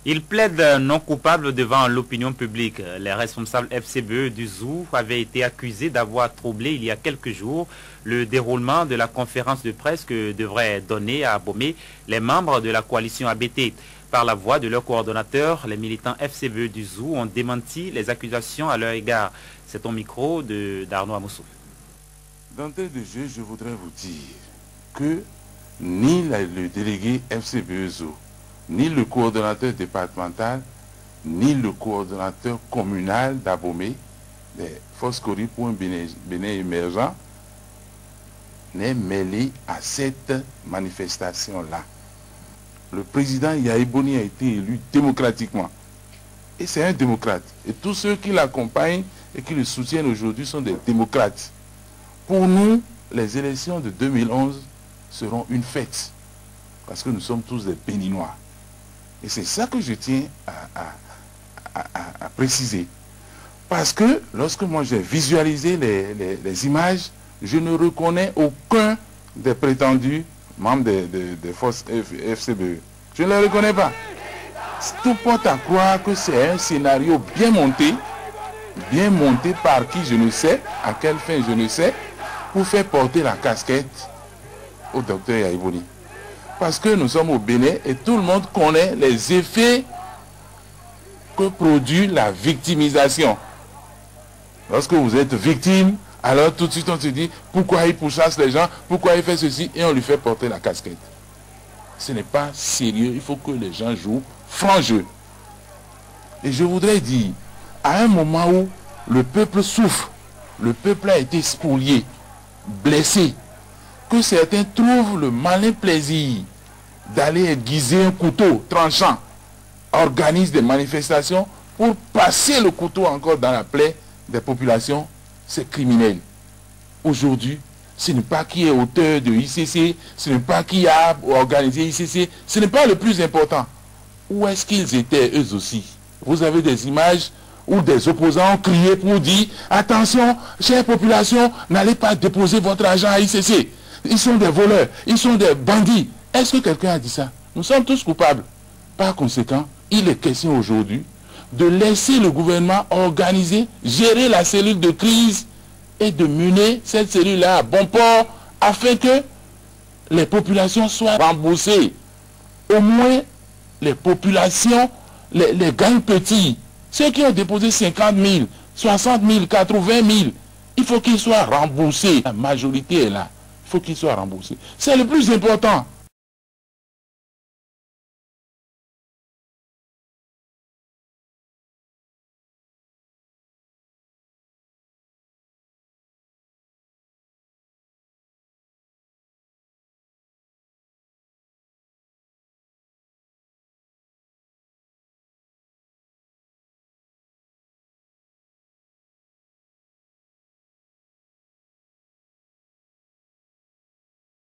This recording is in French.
Il plaide non coupable devant l'opinion publique. Les responsables FCBE du ZOU avaient été accusés d'avoir troublé il y a quelques jours le déroulement de la conférence de presse que devraient donner à Abomey les membres de la coalition ABT. Par la voix de leur coordonnateur, les militants FCBE du ZOU ont démenti les accusations à leur égard. C'est au micro d'Arnaud Amoussou. D'entrée de jeu, je voudrais vous dire que ni le délégué FCBE ZOU, ni le coordonnateur départemental, ni le coordonnateur communal d'Abomey, des Forces Cori pour un Bénin émergent, n'est mêlé à cette manifestation-là. Le président Yahi Boni a été élu démocratiquement. Et c'est un démocrate. Et tous ceux qui l'accompagnent et qui le soutiennent aujourd'hui sont des démocrates. Pour nous, les élections de 2011 seront une fête. Parce que nous sommes tous des Béninois. Et c'est ça que je tiens à préciser. Parce que lorsque moi j'ai visualisé les images, je ne reconnais aucun des prétendus membres des forces FCBE. Je ne les reconnais pas. Tout porte à croire que c'est un scénario bien monté par qui je ne sais, à quelle fin je ne sais, pour faire porter la casquette au docteur Yahi Boni. Parce que nous sommes au Bénin et tout le monde connaît les effets que produit la victimisation. Lorsque vous êtes victime, alors tout de suite on se dit pourquoi il pourchasse les gens, pourquoi il fait ceci, et on lui fait porter la casquette. Ce n'est pas sérieux, il faut que les gens jouent franc jeu. Et je voudrais dire, à un moment où le peuple souffre, le peuple a été spolié, blessé, que certains trouvent le malin plaisir d'aller aiguiser un couteau tranchant, organisent des manifestations pour passer le couteau encore dans la plaie des populations, c'est criminel. Aujourd'hui, ce n'est pas qui est auteur de ICC, ce n'est pas qui a organisé ICC, ce n'est pas le plus important. Où est-ce qu'ils étaient eux aussi? Vous avez des images où des opposants ont crié pour dire « Attention, chère population, n'allez pas déposer votre argent à ICC. Ils sont des voleurs, ils sont des bandits. » Est-ce que quelqu'un a dit ça? Nous sommes tous coupables. Par conséquent, il est question aujourd'hui de laisser le gouvernement organiser, gérer la cellule de crise et de mener cette cellule-là à bon port afin que les populations soient remboursées. Au moins, les populations, les gangs petits, ceux qui ont déposé 50 000, 60 000, 80 000, il faut qu'ils soient remboursés. La majorité est là. Il faut qu'ils soient remboursés. C'est le plus important.